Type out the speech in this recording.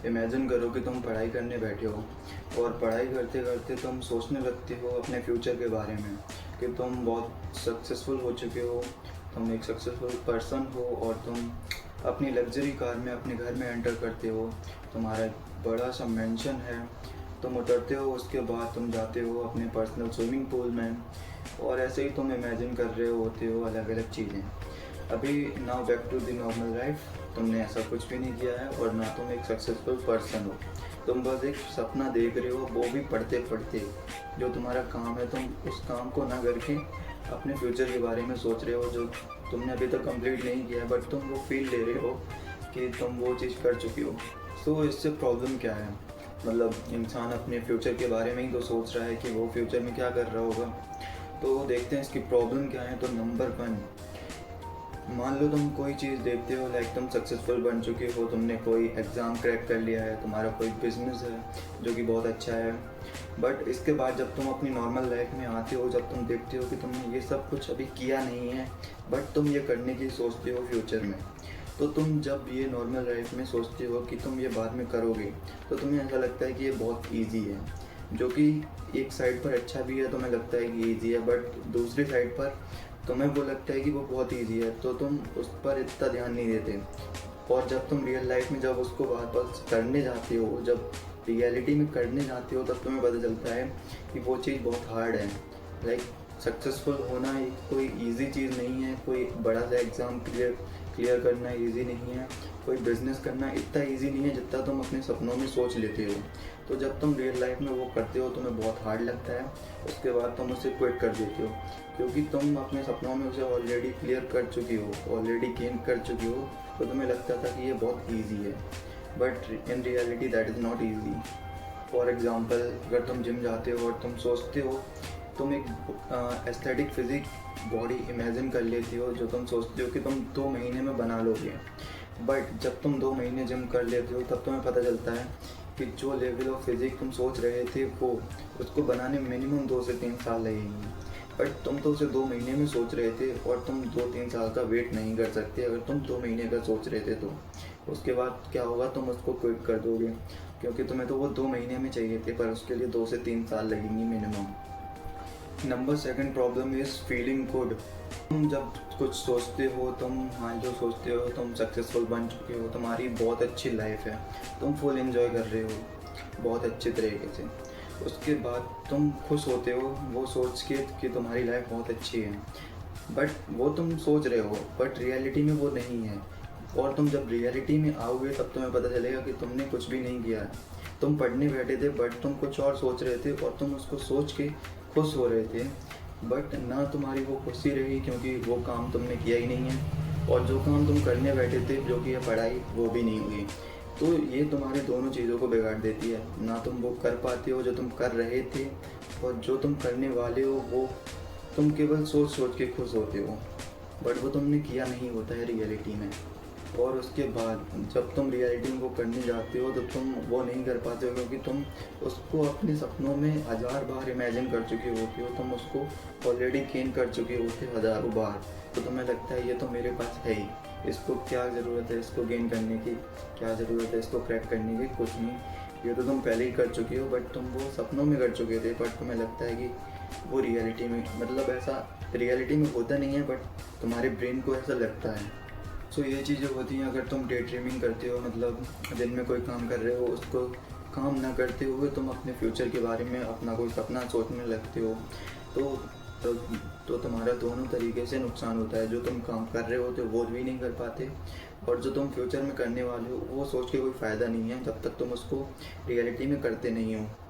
Imagine करो कि तुम पढ़ाई करने बैठे हो और पढ़ाई करते करते तुम सोचने लगते हो अपने फ्यूचर के बारे में कि तुम बहुत सक्सेसफुल हो चुके हो, तुम एक सक्सेसफुल पर्सन हो और तुम अपनी लग्जरी कार में अपने घर में एंटर करते हो। तुम्हारा एक बड़ा सा मेंशन है, तुम उतरते हो, उसके बाद तुम जाते हो अपने पर्सनल स्विमिंग पूल में और ऐसे ही तुम इमेजिन कर रहे होते हो अलग अलग चीज़ें। अभी now back to the normal life, तुमने ऐसा कुछ भी नहीं किया है और ना तुम एक सक्सेसफुल पर्सन हो। तुम बस एक सपना देख रहे हो, वो भी पढ़ते पढ़ते। जो तुम्हारा काम है तुम उस काम को ना करके अपने फ्यूचर के बारे में सोच रहे हो जो तुमने अभी तक कंप्लीट नहीं किया है, बट तुम वो फील ले रहे हो कि तुम वो चीज़ कर चुकी हो। सो इससे प्रॉब्लम क्या है? मतलब इंसान अपने फ्यूचर के बारे में ही तो सोच रहा है कि वो फ्यूचर में क्या कर रहा होगा। तो देखते हैं इसकी प्रॉब्लम क्या है। तो नंबर 1, मान लो तुम कोई चीज़ देखते हो, लाइक तुम सक्सेसफुल बन चुके हो, तुमने कोई एग्ज़ाम क्रैक कर लिया है, तुम्हारा कोई बिजनेस है जो कि बहुत अच्छा है। बट इसके बाद जब तुम अपनी नॉर्मल लाइफ में आते हो, जब तुम देखते हो कि तुमने ये सब कुछ अभी किया नहीं है बट तुम ये करने की सोचते हो फ्यूचर में, तो तुम जब ये नॉर्मल लाइफ में सोचते हो कि तुम ये बाद में करोगे, तो तुम्हें ऐसा लगता है कि ये बहुत ईजी है, जो कि एक साइड पर अच्छा भी है, तुम्हें लगता है कि ईजी है, बट दूसरी साइड पर तुम्हें वो लगता है कि वो बहुत ईजी है, तो तुम उस पर इतना ध्यान नहीं देते। और जब तुम रियल लाइफ में जब उसको वापस करने जाते हो, जब रियलिटी में करने जाते हो, तब तुम्हें पता चलता है कि वो चीज़ बहुत हार्ड है। लाइक सक्सेसफुल होना एक कोई इजी चीज़ नहीं है, कोई बड़ा सा एग्ज़ाम क्लियर करना इजी नहीं है, कोई बिज़नेस करना इतना इजी नहीं है जितना तुम अपने सपनों में सोच लेते हो। तो जब तुम रियल लाइफ में वो करते हो तुम्हें बहुत हार्ड लगता है, उसके बाद तुम उसे क्विट कर देते हो, क्योंकि तुम अपने सपनों में उसे ऑलरेडी क्लियर कर चुकी हो, ऑलरेडी गेन कर चुकी हो। तो तुम्हें लगता था कि ये बहुत ईजी है, but in reality that is not easy. For example, अगर तुम जिम जाते हो और तुम सोचते हो, तुम एक एस्थेटिक फिजिक बॉडी इमेजिन कर लेती हो जो तुम सोचते हो कि तुम 2 महीने में बना लोगे, बट जब तुम 2 महीने जिम कर लेते हो तब तुम्हें पता चलता है कि जो लेवल ऑफ फिजिक तुम सोच रहे थे वो उसको बनाने में मिनिमम 2 से 3 साल लगेंगे। बट तुम तो उसे 2 महीने में सोच रहे थे और तुम 2-3 साल का वेट नहीं कर सकते। अगर तुम 2 महीने का सोच रहे थे तो उसके बाद क्या होगा, तुम उसको क्विट कर दोगे, क्योंकि तुम्हें तो वो 2 महीने में चाहिए थे, पर उसके लिए 2 से 3 साल लगेंगे minimum. Number 2 problem is feeling good. तुम जब कुछ सोचते हो, तुम मान लो सोचते हो तुम सक्सेसफुल बन चुके हो, तुम्हारी बहुत अच्छी लाइफ है, तुम फुल एंजॉय कर रहे हो बहुत अच्छे तरीके से, उसके बाद तुम खुश होते हो वो सोच के कि तुम्हारी लाइफ बहुत अच्छी है, बट वो तुम सोच रहे हो, बट रियलिटी में वो नहीं है। और तुम जब रियलिटी में आओगे तब तुम्हें पता चलेगा कि तुमने कुछ भी नहीं किया है। तुम पढ़ने बैठे थे बट तुम कुछ और सोच रहे थे और तुम उसको सोच के खुश हो रहे थे, बट ना तुम्हारी वो खुशी रही क्योंकि वो काम तुमने किया ही नहीं है, और जो काम तुम करने बैठे थे जो कि है पढ़ाई, वो भी नहीं हुई। तो ये तुम्हारे दोनों चीज़ों को बिगाड़ देती है, ना तुम वो कर पाते हो जो तुम कर रहे थे, और जो तुम करने वाले हो वो तुम केवल सोच सोच के खुश होते हो, बट वो तुमने किया नहीं होता है रियलिटी में। और उसके बाद जब तुम रियलिटी में वो करने जाते हो तो तुम वो नहीं कर पाते हो, क्योंकि तुम उसको अपने सपनों में 1000 बार इमेजिन कर चुके होते हो, तुम उसको ऑलरेडी गेन कर चुके होते हज़ारों बार। तो तुम्हें लगता है ये तो मेरे पास है ही, इसको क्या ज़रूरत है, इसको गेन करने की क्या ज़रूरत है, इसको क्रैक करने की कुछ नहीं, ये तो तुम पहले ही कर चुके हो। बट तुम वो सपनों में कर चुके थे, बट तुम्हें लगता है कि वो रियलिटी में, मतलब ऐसा रियलिटी में होता नहीं है, बट तुम्हारे ब्रेन को ऐसा लगता है। सो ये चीज़ें होती हैं अगर तुम डे ड्रीमिंग करते हो, मतलब दिन में कोई काम कर रहे हो, उसको काम ना करते हुए तुम अपने फ्यूचर के बारे में अपना कोई सपना सोचने लगते हो, तो तो, तो तुम्हारा दोनों तरीके से नुकसान होता है। जो तुम काम कर रहे होते हो वो भी नहीं कर पाते, और जो तुम फ्यूचर में करने वाले हो वो सोच के कोई फ़ायदा नहीं है जब तक तुम उसको रियलिटी में करते नहीं हो।